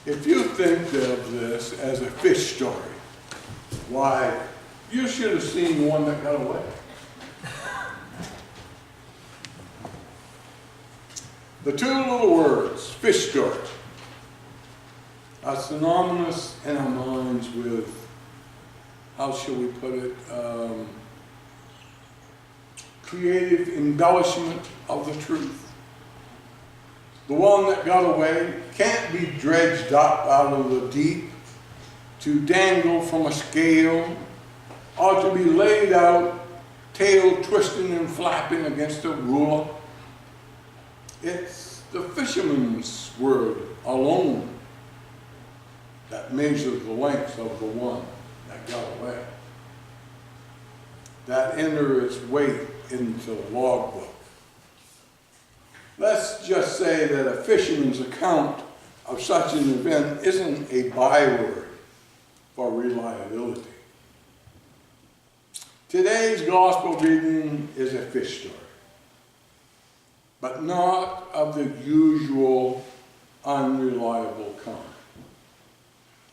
If you think of this as a fish story, why, you should have seen one that got away. The two little words, fish story, are synonymous in our minds with, how shall we put it, creative embellishment of the truth. The one that got away can't be dredged up out of the deep to dangle from a scale or to be laid out, tail twisting and flapping against a ruler. It's the fisherman's word alone that measures the length of the one that got away, that enter its weight into the logbook. Let's just say that a fisherman's account of such an event isn't a byword for reliability. Today's gospel reading is a fish story, but not of the usual unreliable kind.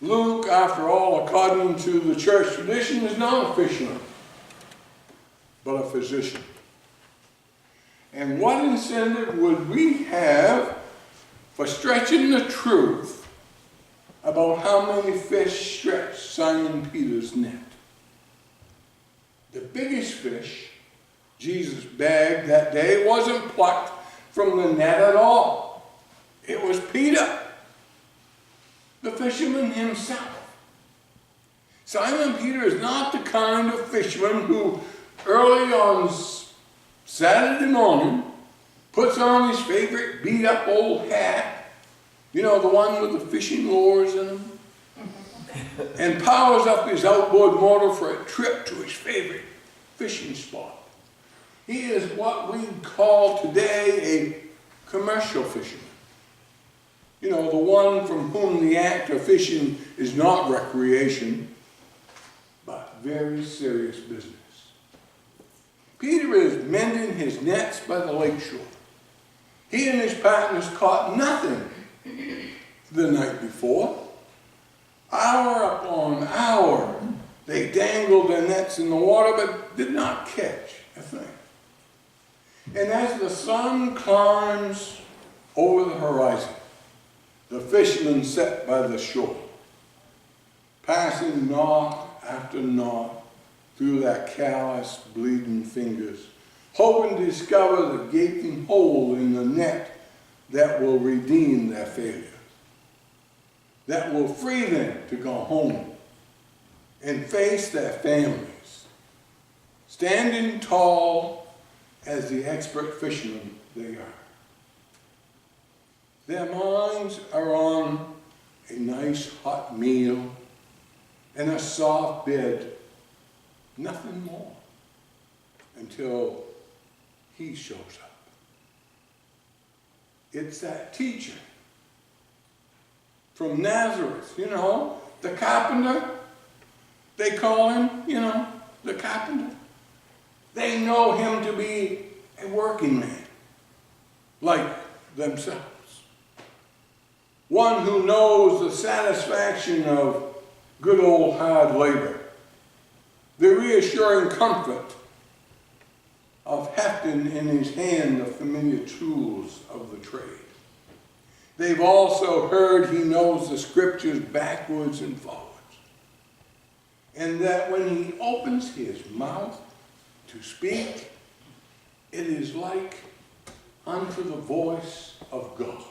Luke, after all, according to the church tradition, is not a fisherman, but a physician. And what incentive would we have for stretching the truth about how many fish stretched Simon Peter's net? The biggest fish Jesus bagged that day wasn't plucked from the net at all. It was Peter, the fisherman himself. Simon Peter is not the kind of fisherman who early on Saturday morning puts on his favorite beat-up old hat, you know, the one with the fishing lures in them, and powers up his outboard motor for a trip to his favorite fishing spot. He is what we call today a commercial fisherman. You know, the one from whom the act of fishing is not recreation, but very serious business. Peter is mending his nets by the lakeshore. He and his partners caught nothing the night before. Hour upon hour, they dangled their nets in the water, but did not catch a thing. And as the sun climbs over the horizon, the fishermen sat by the shore, passing knot after knot through their callous, bleeding fingers, hoping to discover the gaping hole in the net that will redeem their failure, that will free them to go home and face their families, standing tall as the expert fishermen they are. Their minds are on a nice hot meal and a soft bed, nothing more, until he shows up. It's that teacher from Nazareth, you know, the carpenter. They call him, you know, the carpenter. They know him to be a working man, like themselves. One who knows the satisfaction of good old hard labor, the reassuring comfort of hefting in his hand the familiar tools of the trade. They've also heard he knows the scriptures backwards and forwards, and that when he opens his mouth to speak, it is like unto the voice of God.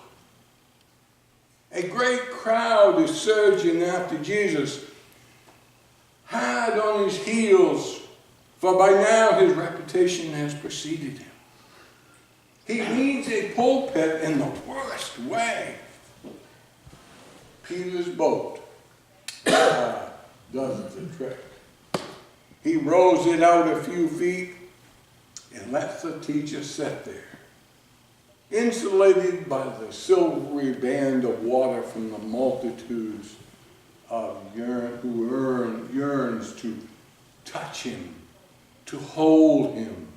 A great crowd is surging after Jesus, hard on his heels, for by now his reputation has preceded him. He needs a pulpit in the worst way. Peter's boat does the trick. He rows it out a few feet and lets the teacher sit there, insulated by the silvery band of water from the multitudes of who yearns to touch him, to hold him,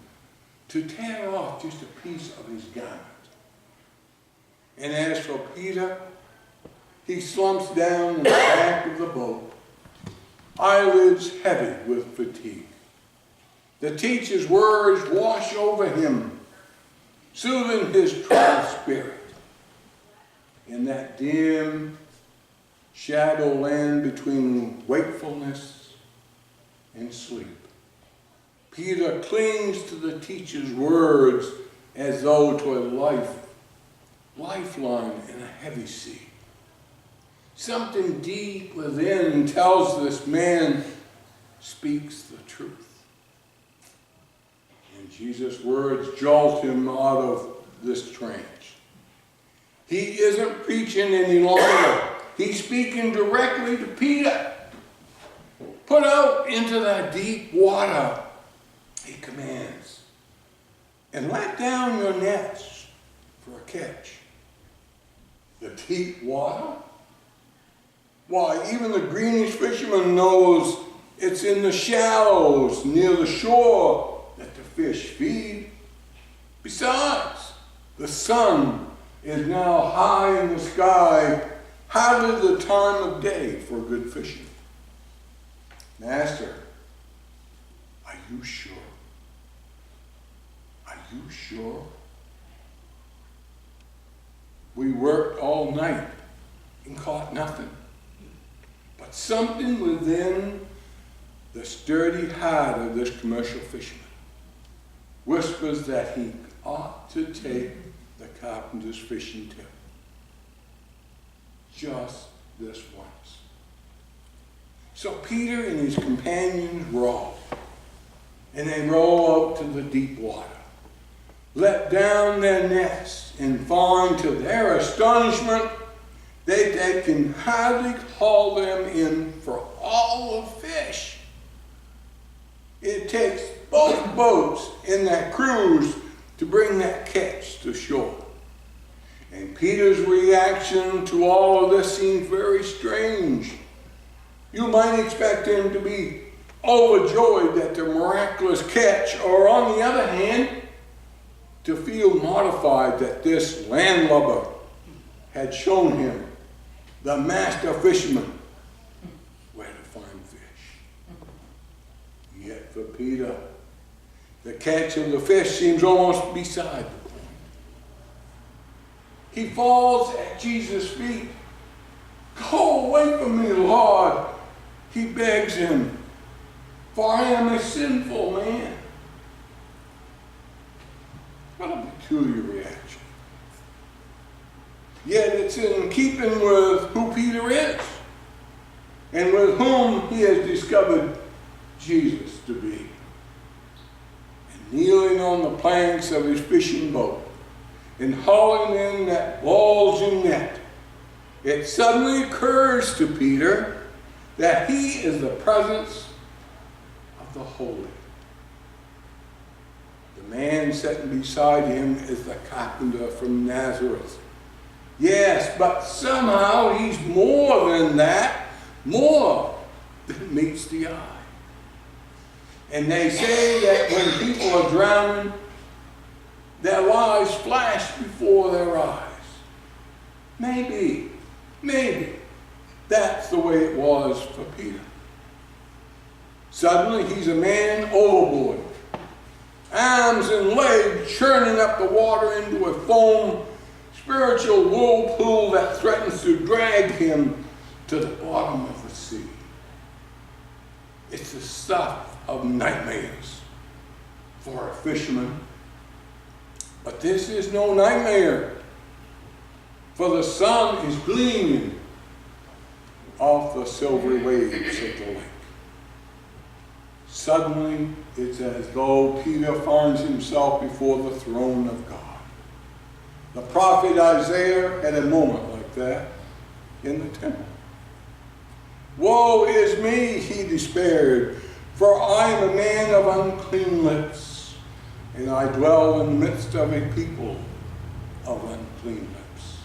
to tear off just a piece of his garment. And as for Peter, He slumps down in the back of the boat, eyelids heavy with fatigue. The teacher's words wash over him, soothing his troubled spirit. In that dim shadow land between wakefulness and sleep, Peter clings to the teacher's words as though to a lifeline in a heavy sea. Something deep within tells this man speaks the truth. And Jesus' words jolt him out of this trance. He isn't preaching any longer. He's speaking directly to Peter. Put out into the deep water, he commands, and let down your nets for a catch. The deep water? Why, even the greenish fisherman knows it's in the shallows near the shore that the fish feed. Besides, the sun is now high in the sky, hardly the time of day for good fishing. Master, are you sure? Are you sure? We worked all night and caught nothing. But something within the sturdy heart of this commercial fisherman whispers that he ought to take the carpenter's fishing tip. Just this once. So Peter and his companions row, and they row out to the deep water, let down their nets, and find to their astonishment that they can hardly haul them in for all the fish. It takes both boats in that cruise to bring that catch to shore. And Peter's reaction to all of this seems very strange. You might expect him to be overjoyed at the miraculous catch, or on the other hand, to feel mortified that this landlubber had shown him, the master fisherman, where to find fish. Yet for Peter, the catch of the fish seems almost beside the point. He falls at Jesus' feet. Go away from me, Lord, he begs him, for I am a sinful man. What a peculiar reaction. Yet it's in keeping with who Peter is and with whom he has discovered Jesus to be. And kneeling on the planks of his fishing boat and hauling in that bulging net, it suddenly occurs to Peter that he is the presence of the Holy. The man sitting beside him is the carpenter from Nazareth. Yes, but somehow he's more than that, more than meets the eye. And they say that when people are drowning, their lives flash before their eyes. Maybe that's the way it was for Peter. Suddenly he's a man overboard, arms and legs churning up the water into a foam spiritual whirlpool that threatens to drag him to the bottom of the sea. It's the stuff of nightmares for a fisherman. But this is no nightmare, for the sun is gleaming off the silvery waves of the lake. Suddenly, it's as though Peter finds himself before the throne of God. The prophet Isiah had a moment like that in the temple. Woe is me, he despaired, for I am a man of unclean lips, and I dwell in the midst of a people of unclean lips.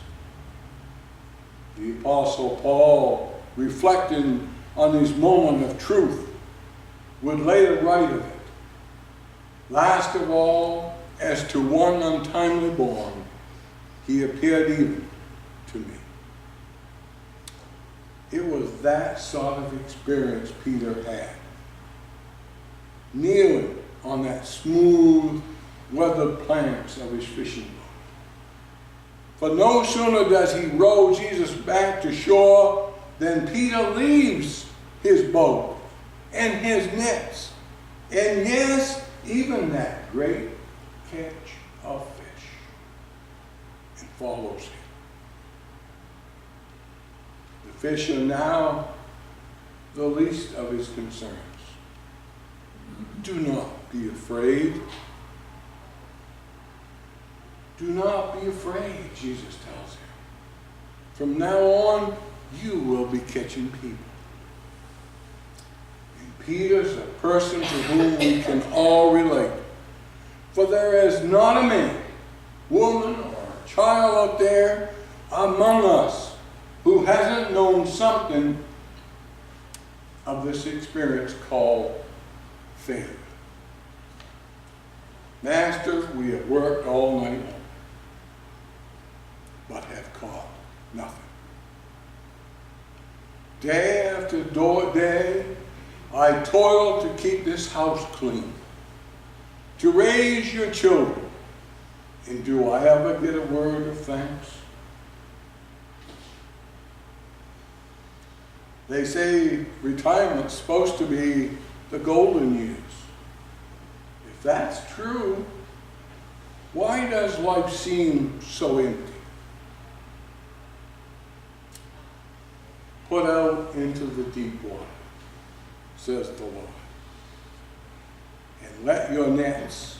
The Apostle Paul, reflecting on his moment of truth, would later write of it. Last of all, as to one untimely born, he appeared even to me. It was that sort of experience Peter had. Kneeling on that smooth, weathered planks of his fishing boat. For no sooner does he row Jesus back to shore than Peter leaves his boat and his nets. And yes, even that great catch of fish, and follows him. The fish are now the least of his concerns. Do not be afraid. Do not be afraid, Jesus tells him. From now on, you will be catching people. And Peter's a person to whom we can all relate. For there is not a man, woman, or child out there among us who hasn't known something of this experience called failure. Master, we have worked all night long, but have caught nothing. Day after day, I toiled to keep this house clean, to raise your children. And do I ever get a word of thanks? They say retirement's supposed to be the golden years. If that's true, why does life seem so empty? Put out into the deep water, says the Lord, and let your nets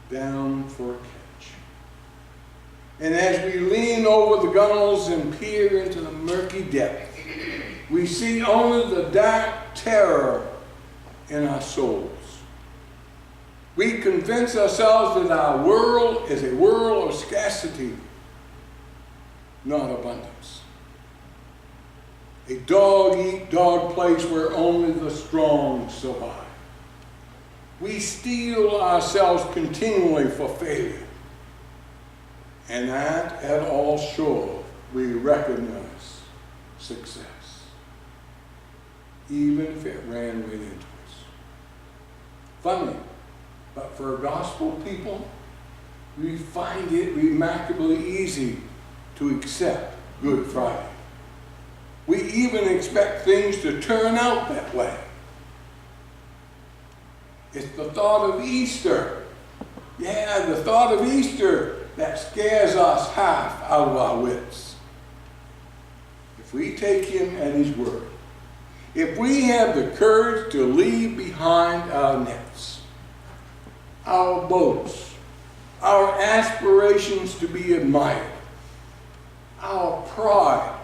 down for a catch. And as we lean over the gunwales and peer into the murky depth, we see only the dark terror in our souls. We convince ourselves that our world is a world of scarcity, not abundance. A dog-eat-dog place where only the strong survive. We steel ourselves continually for failure. And not at all sure we recognize success, even if it ran right into us. Funny, but for gospel people, we find it remarkably easy to accept Good Friday. We even expect things to turn out that way. It's the thought of Easter. Yeah, the thought of Easter that scares us half out of our wits. If we take him at his word, if we have the courage to leave behind our nets, our boats, our aspirations to be admired, our pride,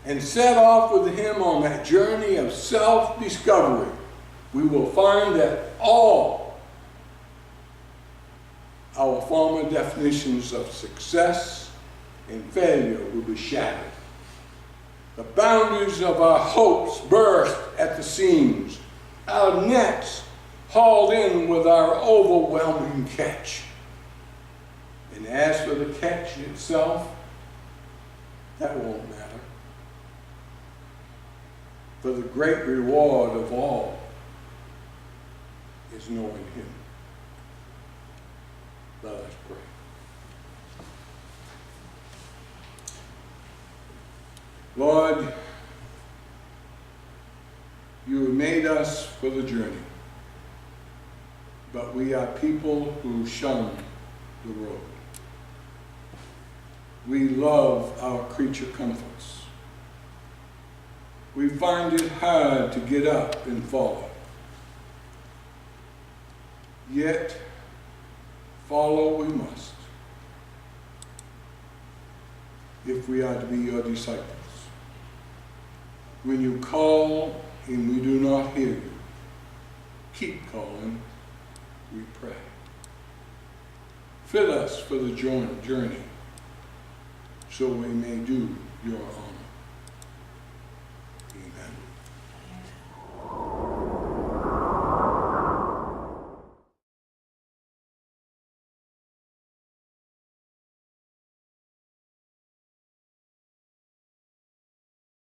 and set off with him on that journey of self-discovery, we will find that all our former definitions of success and failure will be shattered. The boundaries of our hopes burst at the seams, our nets hauled in with our overwhelming catch. And as for the catch itself, that won't matter. For the great reward of all is knowing him. Let us pray. Lord, you have made us for the journey, but we are people who shun the road. We love our creature comforts. We find it hard to get up and follow. Yet, follow we must, if we are to be your disciples. When you call and we do not hear you, keep calling, we pray. Fit us for the journey, so we may do your honor.